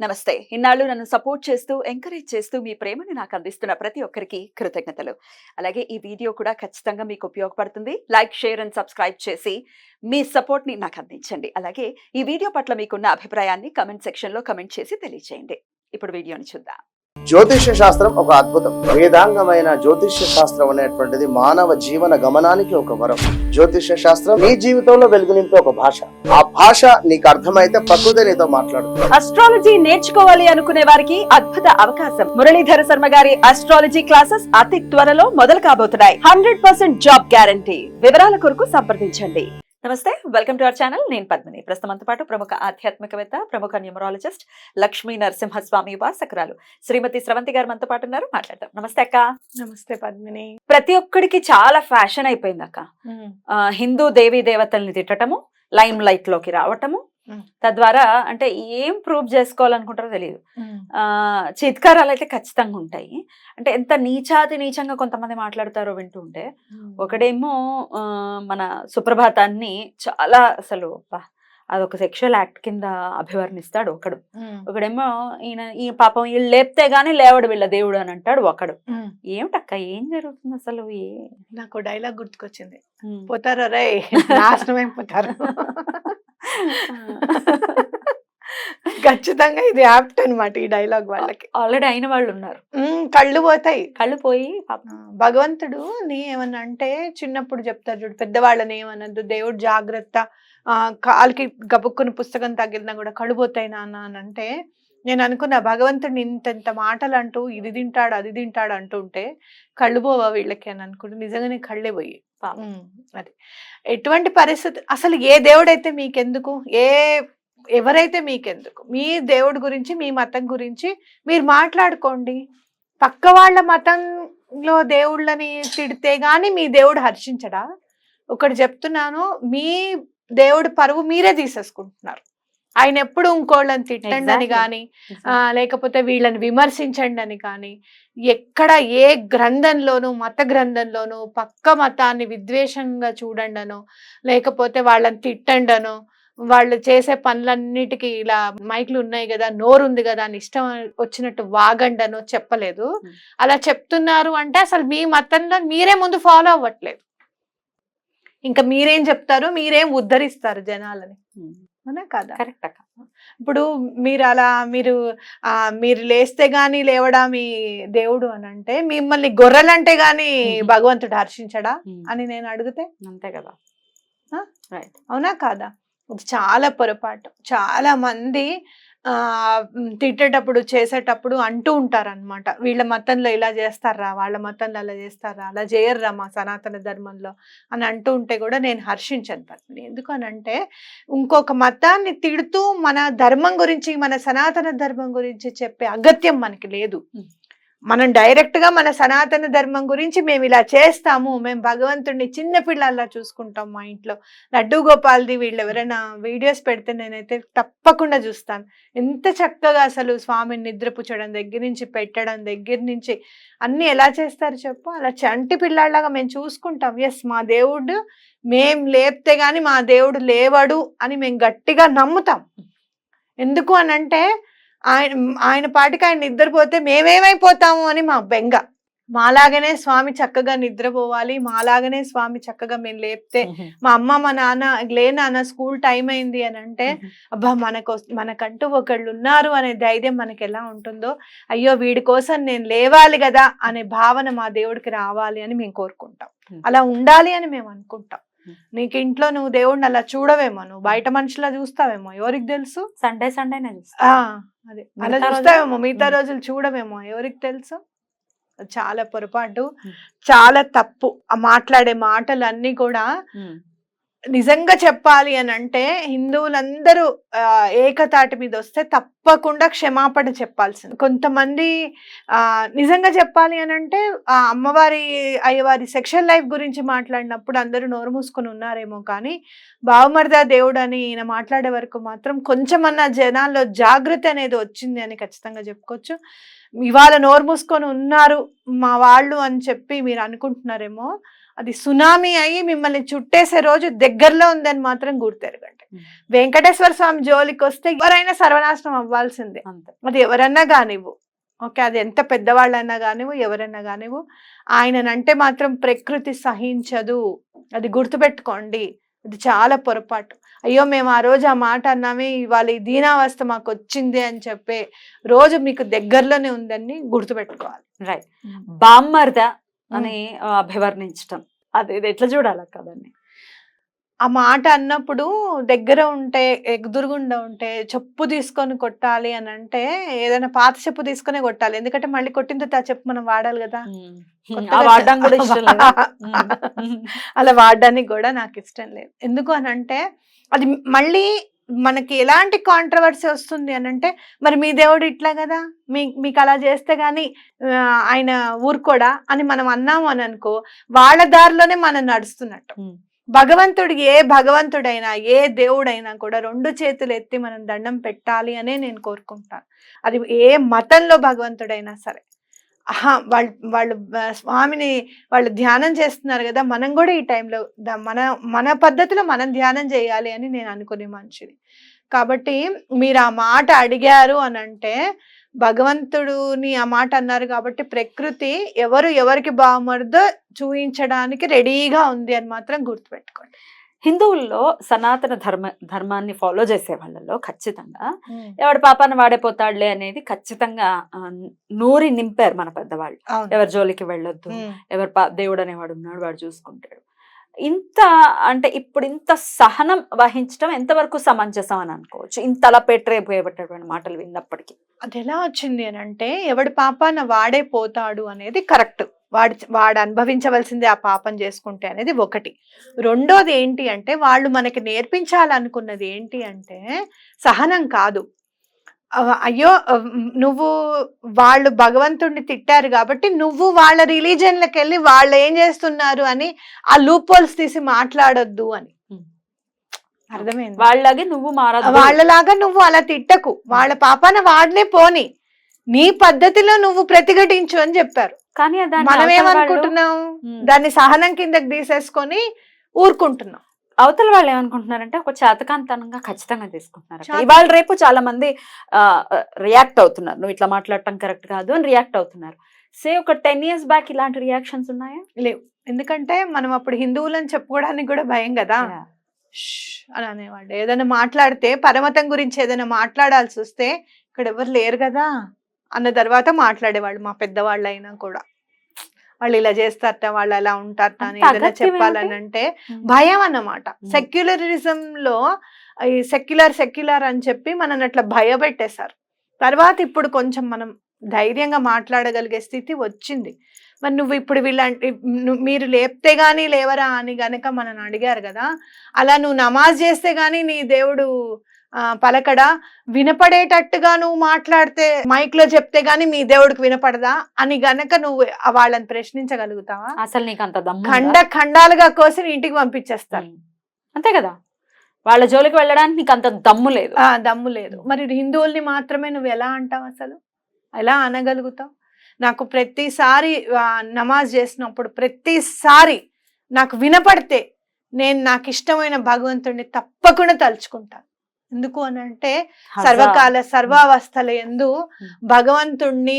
నమస్తే. ఇన్నాళ్ళు నన్ను సపోర్ట్ చేస్తూ, ఎంకరేజ్ చేస్తూ మీ ప్రేమని నాకు అందిస్తున్న ప్రతి ఒక్కరికి కృతజ్ఞతలు. అలాగే ఈ వీడియో కూడా ఖచ్చితంగా మీకు ఉపయోగపడుతుంది. లైక్, షేర్ అండ్ సబ్స్క్రైబ్ చేసి మీ సపోర్ట్‌ని నాకు అందించండి. అలాగే ఈ వీడియో పట్ల మీకున్న అభిప్రాయాన్ని కామెంట్ సెక్షన్‌లో కామెంట్ చేసి తెలియజేయండి. ఇప్పుడు వీడియోని చూద్దాం. జ్యోతిష్య శాస్త్రం ఒక అద్భుతం. వేదాంగమైన జ్యోతిష్య శాస్త్రం అనేటువంటిది మానవ జీవన గమనానికి ఒక వరం. జ్యోతిష్య శాస్త్రం నీ జీవితంలో వెలుగునింపే ఒక భాష. ఆ భాష నీకు అర్థమైతే ప్రకృతి నీతో మాట్లాడుతుంది. అస్ట్రాలజీ నేర్చుకోవాలి అనుకునే వారికి అద్భుత అవకాశం. మురళీధర శర్మ గారి అస్ట్రాలజీ క్లాసెస్ అతి త్వరలో మొదలు కాబోతున్నాయి. 100% జాబ్ గ్యారంటీ. వివరాల కొరకు సంప్రదించండి. నమస్తే, వెల్కమ్ టు అవర్ ఛానల్. నేను పద్మిని. ప్రస్తుతంతో పాటు ప్రముఖ ఆధ్యాత్మికవేత్త, ప్రముఖ న్యూమరాలజిస్ట్, లక్ష్మీ నరసింహస్వామి ఉపాసకురాలు శ్రీమతి స్రవంతి గారు మనతో పాటు ఉన్నారు. మాట్లాడతాం. నమస్తే అక్క. నమస్తే పద్మిని. ప్రతి ఒక్కడికి చాలా ఫ్యాషన్ అయిపోయింది అక్క. హిందూ దేవీ దేవతల్ని తిట్టటము, లైమ్ లైట్ లోకి రావటము, తద్వారా అంటే ఏం ప్రూవ్ చేసుకోవాలనుకుంటారో తెలియదు. చిత్కారాలు అయితే ఖచ్చితంగా ఉంటాయి. అంటే ఎంత నీచంగా కొంతమంది మాట్లాడతారో వింటుంటే, ఒకడేమో మన సుప్రభాతాన్ని చాలా అసలు అదొక సెక్షువల్ యాక్ట్ కింద అభివర్ణిస్తాడు ఒకడేమో ఈ పాపం వీళ్ళు లేపితే గానీ లేవడు వీళ్ళ దేవుడు అని అంటాడు ఒకడు. ఏమిటక్క ఏం జరుగుతుంది అసలు? నాకు డైలాగ్ గుర్తుకొచ్చింది, పోతారా రే నాశనమైపోతారు. ఖచ్చితంగా ఇది యాప్ట్ అనమాట ఈ డైలాగ్. వాళ్ళకి ఆల్రెడీ అయిన వాళ్ళు ఉన్నారు. కళ్ళు పోతాయి. కళ్ళు పోయి భగవంతుడు నీ ఏమన్నా అంటే చిన్నప్పుడు చెప్తారు చూడు, పెద్దవాళ్ళని ఏమన్నద్దు, దేవుడు జాగ్రత్త, కాలికి గబుక్కుని పుస్తకం తగిలినా కూడా కళ్ళు పోతాయి నాన్న అని అంటే, నేను అనుకున్నా భగవంతుడిని ఇంత మాటలు అంటూ ఇది తింటాడు అది తింటాడు అంటుంటే కళ్ళు పోవా వీళ్ళకి అని అనుకుంటే నిజంగానే కళ్ళే పోయి. అది ఎటువంటి పరిస్థితి, అసలు ఏ దేవుడైతే మీకెందుకు, ఎవరైతే మీకెందుకు, మీ దేవుడి గురించి మీ మతం గురించి మీరు మాట్లాడుకోండి. పక్క వాళ్ళ మతంలో దేవుళ్ళని తిడితే గాని మీ దేవుడు హర్షించడా? ఒకటి చెప్తున్నాను, మీ దేవుడి పరువు మీరే తీసేసుకుంటున్నారు. ఆయన ఎప్పుడు ఇంకోళ్ళని తిట్టండి అని కానీ, లేకపోతే వీళ్ళని విమర్శించండి అని కానీ, ఎక్కడ ఏ గ్రంథంలోనూ మత గ్రంథంలోనూ పక్క మతాన్ని విద్వేషంగా చూడండనో, లేకపోతే వాళ్ళని తిట్టండనో, వాళ్ళు చేసే పనులన్నిటికీ ఇలా మైకులు ఉన్నాయి కదా, నోరు ఉంది కదా అని ఇష్టం వచ్చినట్టు వాగండనో చెప్పలేదు. అలా చెప్తున్నారు అంటే అసలు మీ మతంలో మీరే ముందు ఫాలో అవ్వట్లేదు. ఇంకా మీరేం చెప్తారు, మీరేం ఉద్ధరిస్తారు జనాలని, అవునా కదా? కరెక్ట్ అక్క. ఇప్పుడు మీరు అలా మీరు లేస్తే గాని లేవడా మీ దేవుడు అని అంటే, మిమ్మల్ని గొర్రెలంటే గాని భగవంతుడు హర్షించడా అని నేను అడిగితే అంతే కదా, అవునా కాదా? ఇది చాలా పొరపాటు. చాలా మంది తిట్టేటప్పుడు చేసేటప్పుడు అంటూ ఉంటారనమాట, వీళ్ళ మతంలో ఇలా చేస్తారా, వాళ్ళ మతంలో అలా చేస్తారా, అలా చేయర్రా మా సనాతన ధర్మంలో అని అంటూ ఉంటే కూడా నేను హర్షించను పద్మిని. ఎందుకు అని అంటే, ఇంకొక మతాన్ని తిడుతూ మన ధర్మం గురించి, మన సనాతన ధర్మం గురించి చెప్పే అగత్యం మనకి లేదు. మనం డైరెక్ట్ గా మన సనాతన ధర్మం గురించి మేము ఇలా చేస్తాము, మేము భగవంతుడిని చిన్న పిల్లల్లా చూసుకుంటాం. మా ఇంట్లో లడ్డూ గోపాల్ది వీళ్ళు ఎవరైనా వీడియోస్ పెడితే నేనైతే తప్పకుండా చూస్తాను. ఎంత చక్కగా అసలు స్వామిని నిద్రపుచ్చడం దగ్గర నుంచి, పెట్టడం దగ్గర నుంచి అన్ని ఎలా చేస్తారు చెప్పు. అలా చంటి పిల్లాళ్ళగా మేము చూసుకుంటాం. ఎస్, మా దేవుడు మేం లేపితే గాని మా దేవుడు లేవడు అని మేము గట్టిగా నమ్ముతాం. ఎందుకు అనంటే ఆయన పాటికి ఆయన నిద్రపోతే మేమేమైపోతాము అని మా బెంగ. మాలాగనే స్వామి చక్కగా నిద్రపోవాలి, మాలాగనే స్వామి చక్కగా మేము లేపితే, మా అమ్మ మా నాన్న లే నాన్న స్కూల్ టైం అయింది అని అంటే, అబ్బా మనకంటూ ఒకళ్ళు ఉన్నారు అనే ధైర్యం మనకి ఎలా ఉంటుందో, అయ్యో వీడి కోసం నేను లేవాలి కదా అనే భావన మా దేవుడికి రావాలి అని మేము కోరుకుంటాం. అలా ఉండాలి అని మేము అనుకుంటాం. నీకు ఇంట్లో నువ్వు దేవుడిని అలా చూడవేమో, నువ్వు బయట మనుషులా చూస్తావేమో, ఎవరికి తెలుసు? సండే అదే అలా చూస్తావేమో, మిగతా రోజులు చూడవేమో, ఎవరికి తెలుసు? చాలా పొరపాటు, చాలా తప్పు. ఆ మాట్లాడే మాటలు అన్ని కూడా నిజంగా చెప్పాలి అని అంటే, హిందువులందరూ ఏకతాటి మీద వస్తే తప్పకుండా క్షమాపణ చెప్పాల్సింది. కొంతమంది నిజంగా చెప్పాలి అని అంటే, అమ్మవారి అయ్యవారి సెక్షువల్ లైఫ్ గురించి మాట్లాడినప్పుడు అందరూ నోరు మూసుకొని ఉన్నారేమో, కానీ బావమర్దా దేవుడు అని ఈయన మాట్లాడే వరకు మాత్రం కొంచెమన్నా జనాల్లో జాగృతి అనేది వచ్చింది అని ఖచ్చితంగా చెప్పుకోవచ్చు. ఇవాళ నోరు మూసుకొని ఉన్నారు మా వాళ్ళు అని చెప్పి మీరు అనుకుంటున్నారేమో, అది సునామీ అయ్యి మిమ్మల్ని చుట్టేసే రోజు దగ్గరలో ఉందని మాత్రం గుర్తెరగండి. వెంకటేశ్వర స్వామి జోలికి వస్తే ఎవరైనా సర్వనాశనం అవ్వాల్సిందే, అంతే. అది ఎవరన్నా కానివ్వు. ఓకే, అది ఎంత పెద్దవాళ్ళైనా కానివ్వు, ఎవరైనా కానివ్వు. ఆయననంటే మాత్రం ప్రకృతి సహించదు, అది గుర్తుపెట్టుకోండి. అది చాలా పొరపాటు. అయ్యో మేము ఆ రోజు ఆ మాట అన్నామే, ఇవాళ ఈ దీనావస్థ మాకు వచ్చింది అని చెప్పే రోజు మీకు దగ్గరలోనే ఉందని గుర్తుపెట్టుకోవాలి. రైట్. బామ్మర్ద అని అభివర్ణించటం, అది ఎట్లా చూడాలక్క దాన్ని? ఆ మాట అన్నప్పుడు దగ్గర ఉంటే, ఎదురుగుండా ఉంటే చెప్పు తీసుకొని కొట్టాలి అని అంటే ఏదైనా పాత చెప్పు తీసుకునే కొట్టాలి. ఎందుకంటే మళ్ళీ కొట్టిన తర్వాత ఆ చెప్పు మనం వాడాలి కదా. ఆ వాడడం కూడా ఇష్టం లేదా? అలా వాడడానికి కూడా నాకు ఇష్టం లేదు. ఎందుకు అని అంటే అది మళ్ళీ మనకి ఎలాంటి కాంట్రవర్సీ వస్తుంది అని అంటే, మరి మీ దేవుడు ఇట్లా కదా, మీకు అలా చేస్తే గానీ ఆయన ఊరుకోడా అని మనం అన్నాము అని అనుకో, వాళ్ళ దారిలోనే మనం నడుస్తున్నట్టు. భగవంతుడు, ఏ భగవంతుడైనా ఏ దేవుడైనా కూడా 2 చేతులు ఎత్తి మనం దండం పెట్టాలి అనే నేను కోరుకుంటాను. అది ఏ మతంలో భగవంతుడైనా సరే. వాళ్ళు స్వామిని వాళ్ళు ధ్యానం చేస్తున్నారు కదా, మనం కూడా ఈ టైంలో మన పద్ధతిలో మనం ధ్యానం చేయాలి అని నేను అనుకునే మనిషిని. కాబట్టి మీరు ఆ మాట అడిగారు అని అంటే, భగవంతుడుని ఆ మాట అన్నారు కాబట్టి ప్రకృతి ఎవరికి బాగుమరుదో చూపించడానికి రెడీగా ఉంది అని మాత్రం గుర్తుపెట్టుకోండి. హిందువుల్లో సనాతన ధర్మాన్ని ఫాలో చేసే వాళ్ళలో ఖచ్చితంగా ఎవడి పాపాన వాడైపోతాడులే అనేది ఖచ్చితంగా నూరి నింపారు మన పెద్దవాళ్ళు. ఎవరి జోలికి వెళ్ళొద్దు, ఎవరి దేవుడు అనేవాడు ఉన్నాడు, వాడు చూసుకుంటాడు. ఇంత అంటే ఇప్పుడు ఇంత సహనం వహించడం ఎంతవరకు సమంజసం అని అనుకోవచ్చు, ఇంతలా పెట్టేటువంటి మాటలు విన్నప్పటికీ? అది ఎలా వచ్చింది అని అంటే, ఎవడి పాపాన వాడే పోతాడు అనేది కరెక్ట్. వాడు అనుభవించవలసిందే ఆ పాపం చేసుకుంటే అనేది ఒకటి. రెండోది ఏంటి అంటే, వాళ్ళు మనకి నేర్పించాలనుకున్నది ఏంటి అంటే సహనం కాదు. అయ్యో నువ్వు వాళ్ళు భగవంతుడిని తిట్టారు కాబట్టి నువ్వు వాళ్ళ రిలీజియన్లకు వెళ్ళి వాళ్ళు ఏం చేస్తున్నారు అని ఆ లూప్ హోల్స్ తీసి మాట్లాడొద్దు అని. అర్థమైంది? వాళ్ళలాగా నువ్వు అలా తిట్టకు, వాళ్ళ పాపాన వాడినే పోని, నీ పద్ధతిలో నువ్వు ప్రతిఘటించు అని చెప్పారు. కానీ మనం ఏమనుకుంటున్నాం, దాన్ని సహనం కిందకి తీసేసుకొని ఊరుకుంటున్నాం. అవతల వాళ్ళు ఏమనుకుంటున్నారంటే ఒక చేతకాంతనంగా ఖచ్చితంగా తీసుకుంటున్నారు. ఇవాళ రేపు చాలా మంది రియాక్ట్ అవుతున్నారు, నువ్వు ఇట్లా మాట్లాడటం కరెక్ట్ కాదు అని రియాక్ట్ అవుతున్నారు. సే ఒక 10 years బ్యాక్ ఇలాంటి రియాక్షన్స్ ఉన్నాయా? లేవు. ఎందుకంటే మనం అప్పుడు హిందువులని చెప్పుకోవడానికి కూడా భయం కదా అని అనేవాళ్ళు. ఏదైనా మాట్లాడితే పరమతం గురించి ఏదైనా మాట్లాడాల్సి వస్తే ఇక్కడ ఎవరు లేరు కదా అన్న తర్వాత మాట్లాడేవాళ్ళు. మా పెద్దవాళ్ళు అయినా కూడా వాళ్ళు ఇలా చేస్తారట, వాళ్ళు అలా ఉంటారట అని ఏదైనా చెప్పాలని అంటే భయం అన్నమాట. సెక్యులరిజం లో ఈ సెక్యులర్ అని చెప్పి మనని అట్లా భయపెట్టేశారు. తర్వాత ఇప్పుడు కొంచెం మనం ధైర్యంగా మాట్లాడగలిగే స్థితి వచ్చింది. మరి నువ్వు ఇప్పుడు మీరు లేపితే గానీ లేవరా అని గనక మనని అడిగారు కదా, అలా నువ్వు నమాజ్ చేస్తే గానీ నీ దేవుడు పలకడా, వినపడేటట్టుగా నువ్వు మాట్లాడితే మైక్ లో చెప్తే గానీ మీ దేవుడికి వినపడదా అని గనక నువ్వు వాళ్ళని ప్రశ్నించగలుగుతావా? అసలు నీకు అంత దమ్ము? ఖండాలుగా కోసి ఇంటికి పంపించేస్తారు. అంతే కదా, వాళ్ళ జోలికి వెళ్ళడానికి నీకు అంత దమ్ము లేదు. దమ్ము లేదు. మరి హిందువుల్ని మాత్రమే నువ్వు ఎలా అంటావు? అసలు ఎలా అనగలుగుతావు? నాకు ప్రతిసారి నమాజ్ చేసినప్పుడు ప్రతిసారి నాకు వినపడితే నాకు ఇష్టమైన భగవంతుడిని తప్పకుండా తలుచుకుంటాను. ఎందుకు అని అంటే సర్వకాల సర్వావస్థల యందు భగవంతుణ్ణి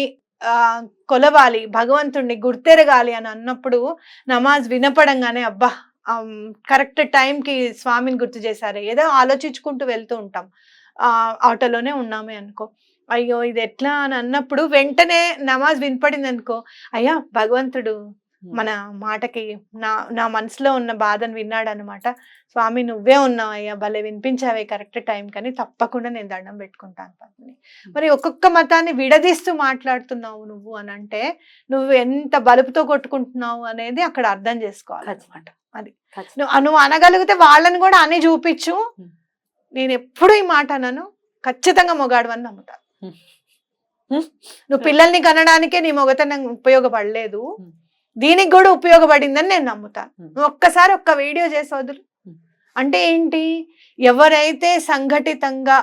కొలవాలి, భగవంతుణ్ణి గుర్తెరగాలి అని అన్నప్పుడు నమాజ్ వినపడంగానే అబ్బా కరెక్ట్ టైంకి స్వామిని గుర్తు చేశారే, ఏదో ఆలోచించుకుంటూ వెళ్తూ ఉంటాం, ఆటోలోనే ఉన్నామే అనుకో, అయ్యో ఇది ఎట్లా అని అన్నప్పుడు వెంటనే నమాజ్ వినపడింది అనుకో, అయ్యా భగవంతుడు మన మాటకి నా మనసులో ఉన్న బాధను విన్నాడు అనమాట, స్వామి నువ్వే ఉన్నావు అయ్యా, భలే వినిపించావే కరెక్ట్ టైం కానీ తప్పకుండా నేను దండం పెట్టుకుంటాను పద్మిని. మరి ఒక్కొక్క మతాన్ని విడదీస్తూ మాట్లాడుతున్నావు నువ్వు అని అంటే నువ్వు ఎంత బలుపుతో కొట్టుకుంటున్నావు అనేది అక్కడ అర్థం చేసుకోవాలన్నమాట. అది నువ్వు అనగలిగితే వాళ్ళని కూడా అని చూపించు. నేను ఎప్పుడు ఈ మాట అనను, ఖచ్చితంగా మొగాడు అని నమ్ముతాను. నువ్వు పిల్లల్ని కనడానికే నీ మొగతనం ఉపయోగపడలేదు, దీనికి కూడా ఉపయోగపడిందని నేను నమ్ముతాను. నువ్వు ఒక్కసారి ఒక్క వీడియో చేసి వదులు. అంటే ఏంటి, ఎవరైతే సంఘటితంగా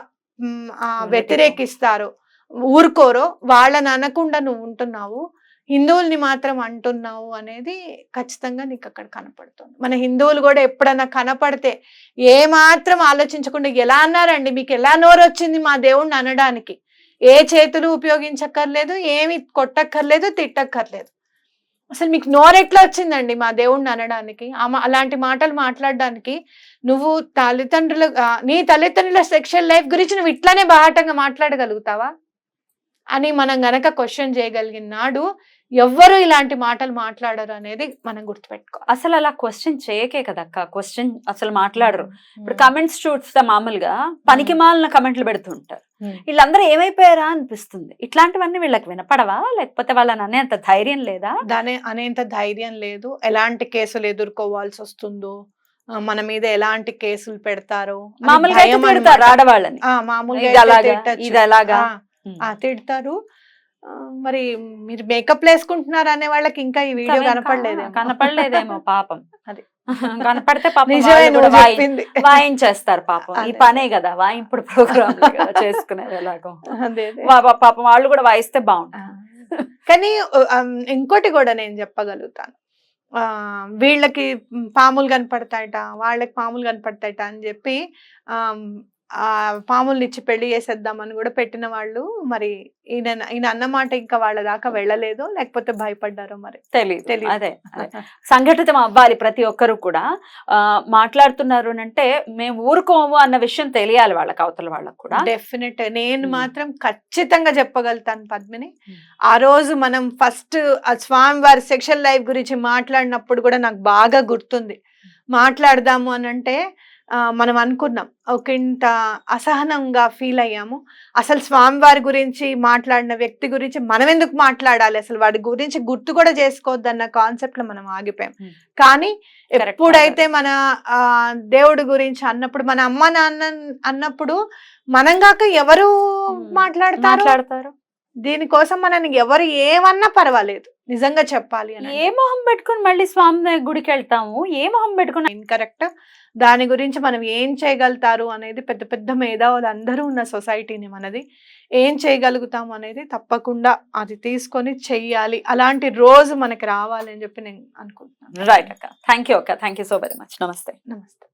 వ్యతిరేకిస్తారో ఊరుకోరో వాళ్ళని అనకుండా నువ్వు ఉంటున్నావు. హిందువుల్ని మాత్రం అంటున్నావు అనేది ఖచ్చితంగా నీకు అక్కడ కనపడుతుంది. మన హిందువులు కూడా ఎప్పుడన్నా కనపడితే ఏ మాత్రం ఆలోచించకుండా ఎలా అన్నారండి, మీకు ఎలా నోరు వచ్చింది మా దేవుణ్ణి అనడానికి, ఏ చేతులు ఉపయోగించక్కర్లేదు, ఏమి కొట్టక్కర్లేదు, తిట్టక్కర్లేదు, అసలు మీకు నోరెట్లా వచ్చిందండి మా దేవుణ్ణి అనడానికి, అలాంటి మాటలు మాట్లాడడానికి? నువ్వు నీ తల్లిదండ్రుల సెక్షువల్ లైఫ్ గురించి నువ్వు ఇట్లానే బాహాటంగా మాట్లాడగలుగుతావా అని మనం గనక క్వశ్చన్ చేయగలిగిన నాడు ఎవ్వరు ఇలాంటి మాటలు మాట్లాడరు అనేది మనం గుర్తుపెట్టుకోవాలి. అసలు అలా క్వశ్చన్ చేయకే కదక్క, క్వశ్చన్ అసలు మాట్లాడరు. ఇప్పుడు కమెంట్స్ చూస్తే మామూలుగా పనికి మాలిన కమెంట్లు పెడుతుంటారు. వీళ్ళందరూ ఏమైపోయారా అనిపిస్తుంది. ఇట్లాంటివన్నీ వీళ్ళకి వినపడవా, లేకపోతే వాళ్ళని అనేంత ధైర్యం లేదా? దాని అనేంత ధైర్యం లేదు. ఎలాంటి కేసులు ఎదుర్కోవాల్సి వస్తుందో, మన మీద ఎలాంటి కేసులు పెడతారో మామూలుగా ఆడవాళ్ళని, మామూలుగా తిడతారు. మరి మీరు మేకప్ వేసుకుంటున్నారు అనే వాళ్ళకి ఇంకా ఈ వీడియో కనపడలేదేమో పాపం. అది కనపడితే పాపం వాయించేస్తారు పాపం. ఈ పనే కదా వాయింపుడు ప్రోగ్రామ్ చేసుకునేది. ఎలాగో పాపం వాళ్ళు కూడా వాయిస్తే బాగుంటుంది. కానీ ఇంకోటి కూడా నేను చెప్పగలుగుతాను, వీళ్ళకి పాములు కనపడతాయట, వాళ్ళకి పాములు కనపడతాయట అని చెప్పి పాముల్ని ఇచ్చి పెళ్లి చేసేద్దామని కూడా పెట్టిన వాళ్ళు మరి ఈయన అన్నమాట ఇంకా వాళ్ళ దాకా వెళ్ళలేదు, లేకపోతే భయపడ్డారో మరి తెలియదు. అదే సంఘటితం అవ్వాలి ప్రతి ఒక్కరు కూడా. మాట్లాడుతున్నారు అంటే మేము ఊరుకోము అన్న విషయం తెలియాలి వాళ్ళకి, అవతల వాళ్ళకి కూడా. డెఫినెట్. నేను మాత్రం ఖచ్చితంగా చెప్పగలుగుతాను పద్మిని, ఆ రోజు మనం ఫస్ట్ స్వామి వారి సెక్షువల్ లైఫ్ గురించి మాట్లాడినప్పుడు కూడా నాకు బాగా గుర్తుంది. మాట్లాడదాము అని అంటే మనం అనుకున్నాం, ఒక ఇంత అసహనంగా ఫీల్ అయ్యాము. అసలు స్వామివారి గురించి మాట్లాడిన వ్యక్తి గురించి మనం ఎందుకు మాట్లాడాలి, అసలు వాడి గురించి గుర్తు కూడా చేసుకోవద్దన్న కాన్సెప్ట్ లో మనం ఆగిపోయాం. కానీ ఎప్పుడైతే మన దేవుడి గురించి అన్నప్పుడు, మన అమ్మ నాన్న అన్నప్పుడు మనం కాక ఎవరు మాట్లాడతారు? దీనికోసం మనని ఎవరు ఏమన్నా పర్వాలేదు, నిజంగా చెప్పాలి అని. ఏ మొహం పెట్టుకుని మళ్ళీ స్వామి గుడికి వెళ్తాము, ఏ మొహం పెట్టుకుని? ఇన్కరెక్ట్. దాని గురించి మనం ఏం చేయగలుగుతారు అనేది పెద్ద పెద్ద మేధావులు అందరూ ఉన్న సొసైటీని మనది, ఏం చేయగలుగుతాము అనేది తప్పకుండా అది తీసుకొని చెయ్యాలి. అలాంటి రోజు మనకి రావాలి అని చెప్పి నేను అనుకుంటున్నాను. రైట్ అక్క, థ్యాంక్ యూ అక్క, thank you so very much. నమస్తే. నమస్తే.